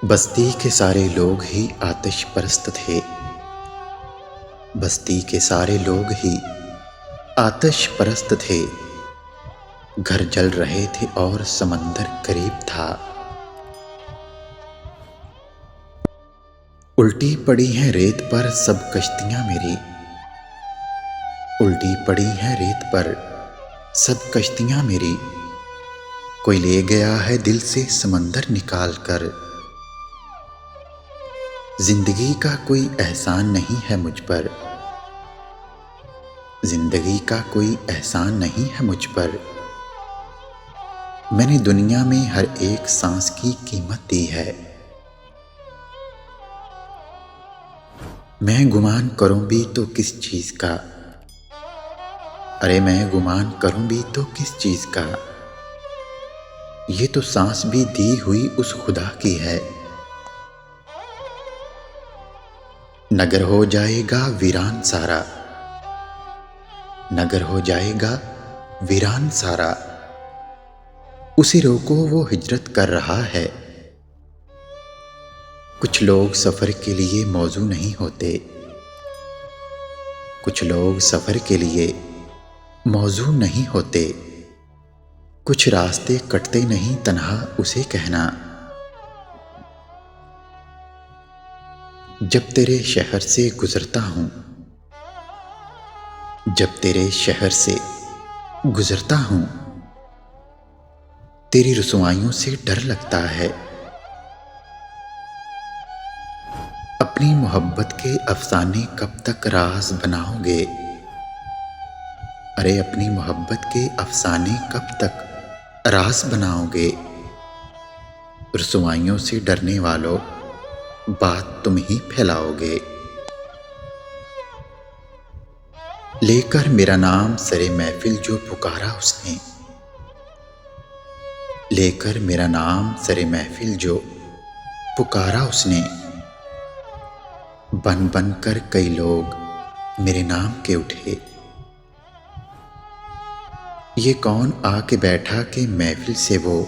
बस्ती के सारे लोग ही आतिश परस्त थे। बस्ती के सारे लोग ही आतिश परस्त थे। घर जल रहे थे और समंदर करीब था। उल्टी पड़ी हैं रेत पर सब कश्तियां मेरी। उल्टी पड़ी हैं रेत पर सब कश्तियां मेरी। कोई ले गया है दिल से समंदर निकाल कर। जिंदगी का कोई एहसान नहीं है मुझ पर। जिंदगी का कोई एहसान नहीं है मुझ पर। मैंने दुनिया में हर एक सांस की कीमत दी है। मैं गुमान करूं भी तो किस चीज का। अरे मैं गुमान करूं भी तो किस चीज का। ये तो सांस भी दी हुई उस खुदा की है। नगर हो जाएगा वीरान सारा। नगर हो जाएगा वीरान सारा। उसे रोको वो हिजरत कर रहा है। कुछ लोग सफर के लिए मौजू नहीं होते। कुछ लोग सफर के लिए मौजू नहीं होते। कुछ रास्ते कटते नहीं तन्हा उसे कहना। जब तेरे शहर से गुजरता हूं। जब तेरे शहर से गुजरता हूं। तेरी रुसवाइयों से डर लगता है। अपनी मोहब्बत के अफसाने कब तक राज बनाओगे। अरे अपनी मोहब्बत के अफसाने कब तक राज बनाओगे। रुसवाइयों से डरने वालों बात तुम ही फैलाओगे। लेकर मेरा नाम सरे महफिल जो पुकारा उसने। लेकर मेरा नाम सरे महफिल जो पुकारा उसने। बन बन कर कई लोग मेरे नाम के उठे। ये कौन आके बैठा के महफिल से वो।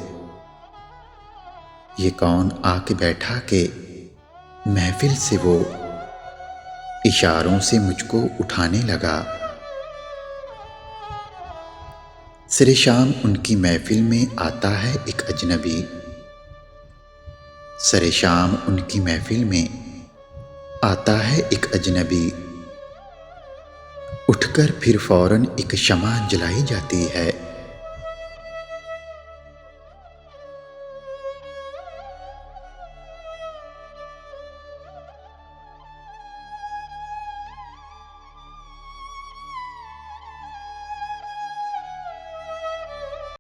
ये कौन आके बैठा के महफिल से वो। इशारों से मुझको उठाने लगा। सरे शाम उनकी महफिल में आता है एक अजनबी। सरे शाम उनकी महफिल में आता है एक अजनबी। उठकर फिर फौरन एक शमा जलाई जाती है।